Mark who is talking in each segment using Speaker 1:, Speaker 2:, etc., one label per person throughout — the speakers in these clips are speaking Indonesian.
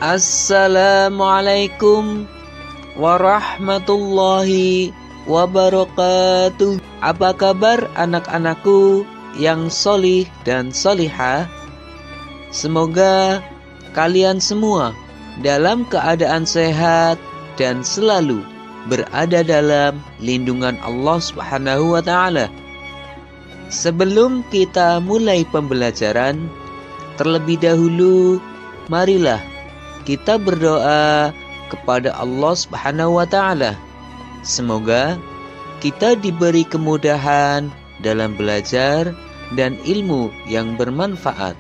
Speaker 1: Assalamualaikum warahmatullahi wabarakatuh. Apa kabar anak-anakku yang solih dan solihah? Semoga kalian semua dalam keadaan sehat dan selalu berada dalam lindungan Allah Subhanahu wa Ta'ala. Sebelum kita mulai pembelajaran, terlebih dahulu marilah kita berdoa kepada Allah Subhanahu wa Ta'ala. Semoga kita diberi kemudahan dalam belajar dan ilmu yang bermanfaat.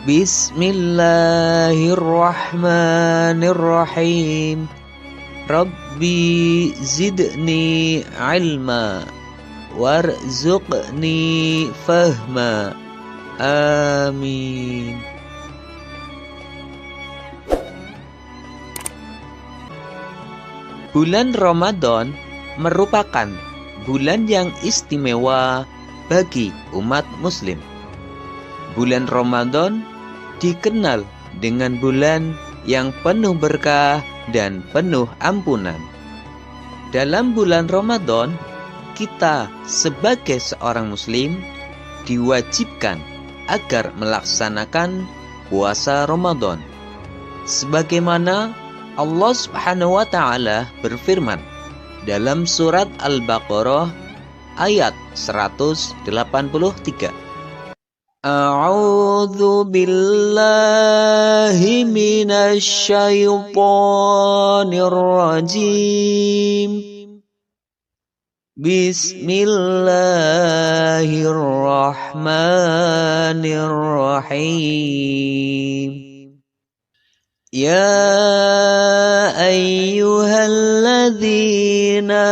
Speaker 1: Bismillahirrahmanirrahim. Rabbi zidni ilma warzuqni fahma. Amin. Bulan Ramadan merupakan bulan yang istimewa bagi umat muslim. Bulan Ramadan dikenal dengan bulan yang penuh berkah dan penuh ampunan. Dalam bulan Ramadan, kita sebagai seorang muslim diwajibkan agar melaksanakan puasa Ramadan. Sebagaimana Allah Subhanahu wa Ta'ala berfirman dalam surat Al-Baqarah ayat 183. A'udzu billahi minasy syaithanir rajim. Bismillahirrahmanirrahim. Ya ayyuhalladzina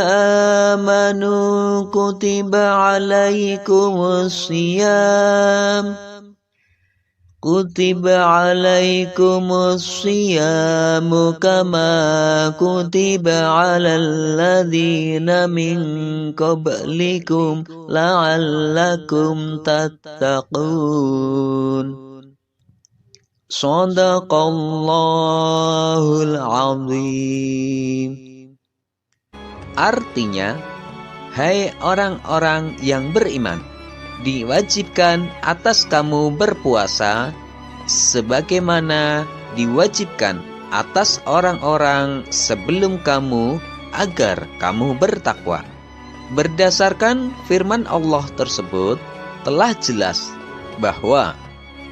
Speaker 1: amanu kutiba alaikumus siyam kama kutiba alal ladzina min qablikum la'allakum tattaqun. Shadaqallahul azim. Artinya, hai orang-orang yang beriman, diwajibkan atas kamu berpuasa sebagaimana diwajibkan atas orang-orang sebelum kamu agar kamu bertakwa. Berdasarkan firman Allah tersebut, telah jelas bahwa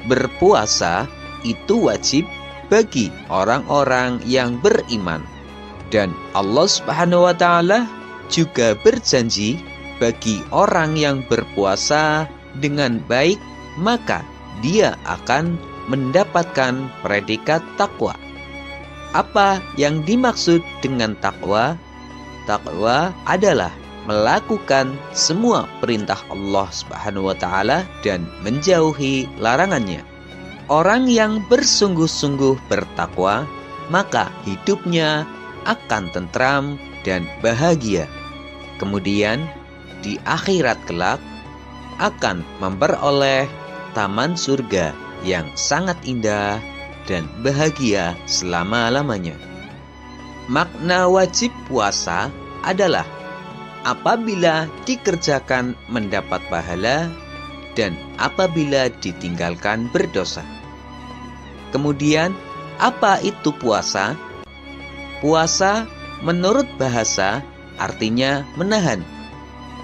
Speaker 1: berpuasa itu wajib bagi orang-orang yang beriman. Dan Allah Subhanahu wa Ta'ala juga berjanji bagi orang yang berpuasa dengan baik, maka dia akan mendapatkan predikat takwa. Apa yang dimaksud dengan takwa? Takwa adalah melakukan semua perintah Allah Subhanahu wa Ta'ala dan menjauhi larangannya. Orang yang bersungguh-sungguh bertakwa, maka hidupnya akan tentram dan bahagia. Kemudian di akhirat kelak akan memperoleh taman surga yang sangat indah dan bahagia selama-lamanya. Makna wajib puasa adalah apabila dikerjakan mendapat pahala dan apabila ditinggalkan berdosa. Kemudian, apa itu puasa? Puasa menurut bahasa artinya menahan.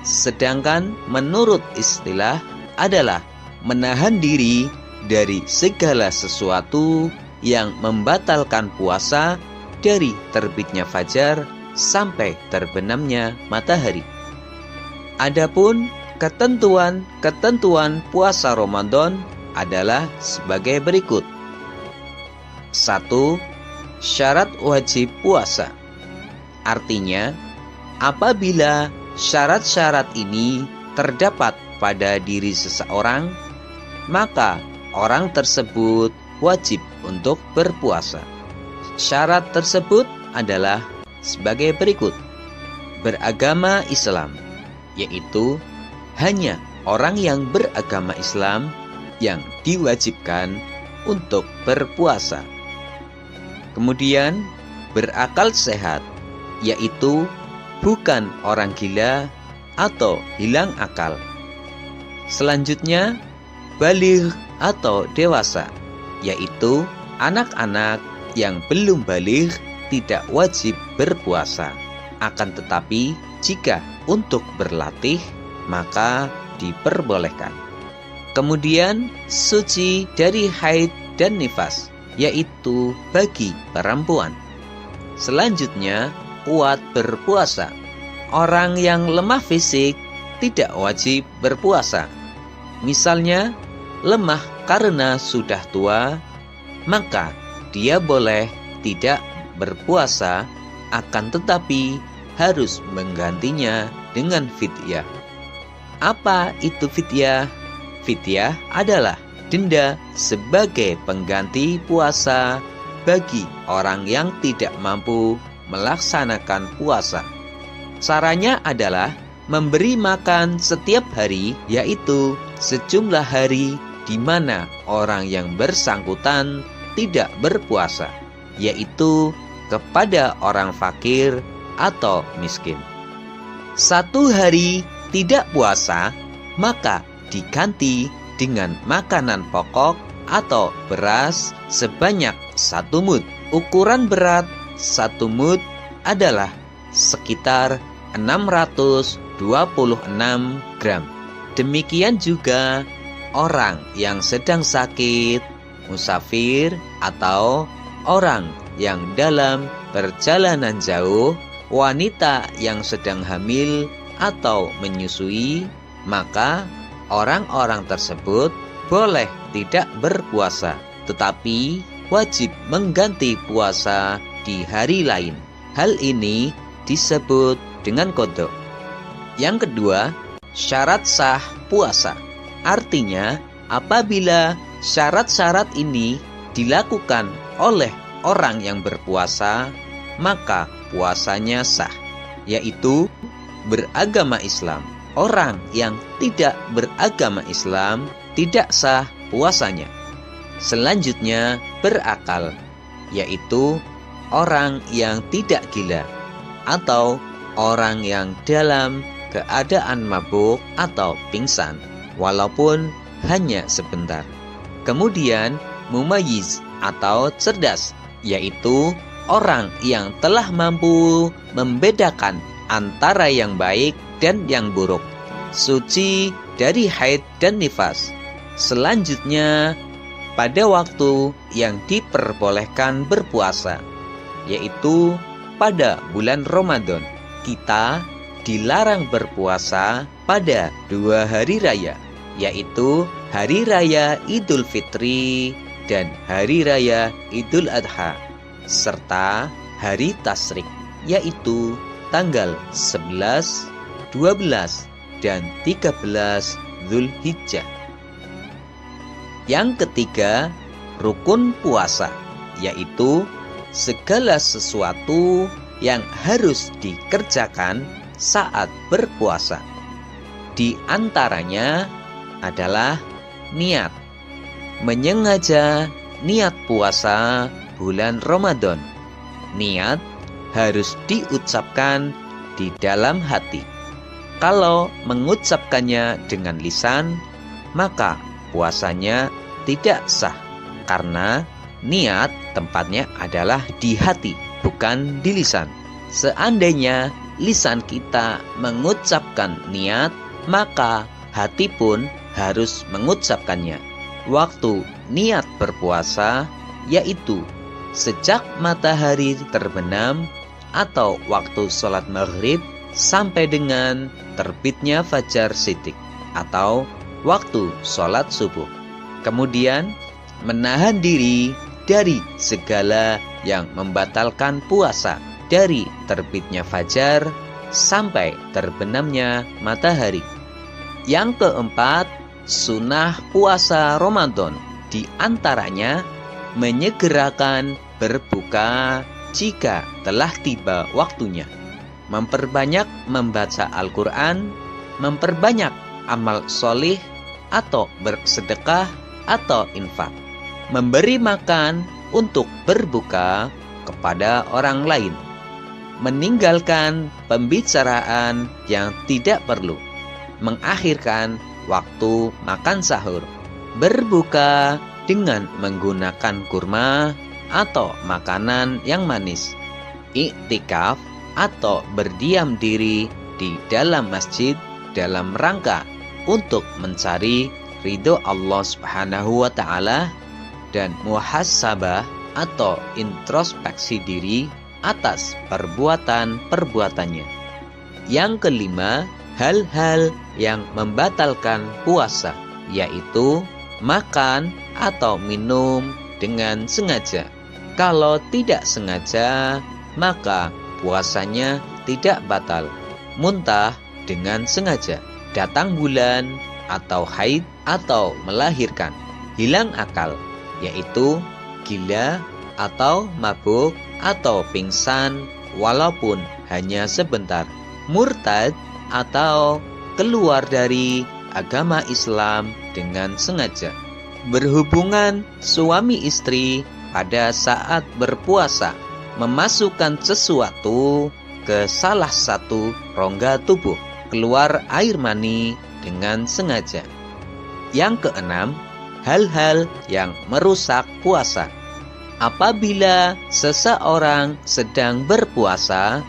Speaker 1: Sedangkan menurut istilah adalah menahan diri dari segala sesuatu yang membatalkan puasa dari terbitnya fajar sampai terbenamnya matahari. Adapun ketentuan puasa Ramadan adalah sebagai berikut. 1. Syarat wajib puasa. Artinya, apabila syarat-syarat ini terdapat pada diri seseorang, maka orang tersebut wajib untuk berpuasa. Syarat tersebut adalah sebagai berikut. Beragama Islam, yaitu hanya orang yang beragama Islam yang diwajibkan untuk berpuasa. Kemudian berakal sehat, yaitu bukan orang gila atau hilang akal. Selanjutnya baligh atau dewasa, yaitu anak-anak yang belum baligh tidak wajib berpuasa. Akan tetapi jika untuk berlatih maka diperbolehkan. Kemudian suci dari haid dan nifas, yaitu bagi perempuan. Selanjutnya kuat berpuasa. Orang yang lemah fisik tidak wajib berpuasa. Misalnya lemah karena sudah tua, maka dia boleh tidak berpuasa, akan tetapi harus menggantinya dengan fidyah. Apa itu fidyah? Fidyah adalah denda sebagai pengganti puasa bagi orang yang tidak mampu melaksanakan puasa. Caranya adalah memberi makan setiap hari, yaitu sejumlah hari di mana orang yang bersangkutan tidak berpuasa, yaitu kepada orang fakir atau miskin. 1 hari tidak puasa, maka diganti dengan makanan pokok atau beras sebanyak 1 mud. Ukuran berat 1 mud adalah sekitar 626 gram. Demikian juga orang yang sedang sakit, musafir, atau orang yang dalam perjalanan jauh, wanita yang sedang hamil atau menyusui, maka orang-orang tersebut boleh tidak berpuasa, tetapi wajib mengganti puasa di hari lain. Hal ini disebut dengan qadha. Yang kedua, syarat sah puasa. Artinya, apabila syarat-syarat ini dilakukan oleh orang yang berpuasa, maka puasanya sah, yaitu beragama Islam. Orang yang tidak beragama Islam tidak sah puasanya. Selanjutnya berakal, yaitu orang yang tidak gila atau orang yang dalam keadaan mabuk atau pingsan, walaupun hanya sebentar. Kemudian mumayyiz atau cerdas, yaitu orang yang telah mampu membedakan antara yang baik dan yang buruk, suci dari haid dan nifas. Selanjutnya pada waktu yang diperbolehkan berpuasa, yaitu pada bulan Ramadan. Kita dilarang berpuasa pada 2 hari raya, yaitu Hari Raya Idul Fitri dan Hari Raya Idul Adha, serta Hari Tasyrik, yaitu tanggal 11, 12, dan 13 Zulhijjah. Yang ketiga, rukun puasa, yaitu segala sesuatu yang harus dikerjakan saat berpuasa. Di antaranya adalah niat. Menyengaja niat puasa bulan Ramadan. Niat harus diucapkan di dalam hati. Kalau mengucapkannya dengan lisan, maka puasanya tidak sah, karena niat tempatnya adalah di hati, bukan di lisan. Seandainya lisan kita mengucapkan niat, maka hati pun harus mengucapkannya. Waktu niat berpuasa yaitu sejak matahari terbenam atau waktu sholat maghrib sampai dengan terbitnya fajar shidik atau waktu sholat subuh. Kemudian menahan diri dari segala yang membatalkan puasa dari terbitnya fajar sampai terbenamnya matahari. Yang keempat, sunnah puasa Ramadan, di antaranya menyegerakan berbuka jika telah tiba waktunya, memperbanyak membaca Al-Quran, memperbanyak amal solih atau bersedekah atau infak, memberi makan untuk berbuka kepada orang lain, meninggalkan pembicaraan yang tidak perlu, mengakhirkan waktu makan sahur, berbuka dengan menggunakan kurma atau makanan yang manis, iktikaf atau berdiam diri di dalam masjid dalam rangka untuk mencari ridho Allah Subhanahu wa Ta'ala, dan muhasabah atau introspeksi diri atas perbuatan-perbuatannya. Yang kelima, hal-hal yang membatalkan puasa, yaitu makan atau minum dengan sengaja. Kalau tidak sengaja, maka puasanya tidak batal. Muntah dengan sengaja, datang bulan atau haid atau melahirkan, hilang akal, yaitu gila atau mabuk atau pingsan walaupun hanya sebentar, murtad atau keluar dari agama Islam dengan sengaja, berhubungan suami istri pada saat berpuasa, memasukkan sesuatu ke salah satu rongga tubuh, keluar air mani dengan sengaja. Yang keenam, hal-hal yang merusak puasa. Apabila seseorang sedang berpuasa,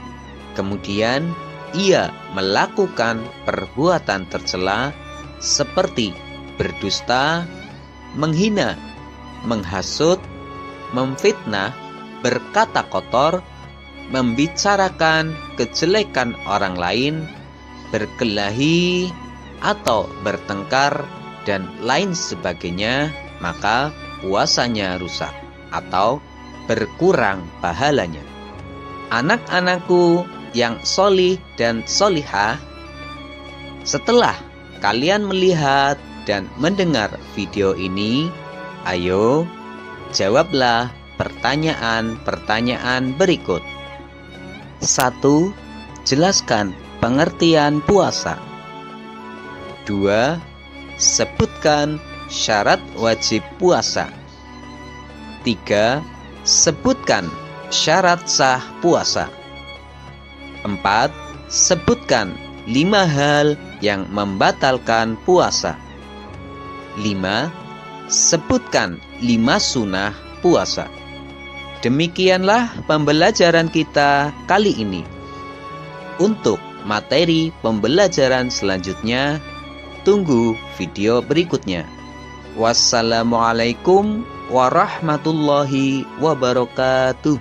Speaker 1: kemudian ia melakukan perbuatan tercela seperti berdusta, menghina, menghasut, memfitnah, berkata kotor, membicarakan kejelekan orang lain, berkelahi atau bertengkar dan lain sebagainya, maka puasanya rusak atau berkurang pahalanya. Anak-anakku yang solih dan solihah, setelah kalian melihat dan mendengar video ini, ayo jawablah pertanyaan-pertanyaan berikut. 1. Jelaskan pengertian puasa. 2. Sebutkan syarat wajib puasa. 3. Sebutkan syarat sah puasa. 4. Sebutkan 5 hal yang membatalkan puasa. 5. Sebutkan 5 sunnah puasa. Demikianlah pembelajaran kita kali ini. Untuk materi pembelajaran selanjutnya, tunggu video berikutnya. Wassalamualaikum warahmatullahi wabarakatuh.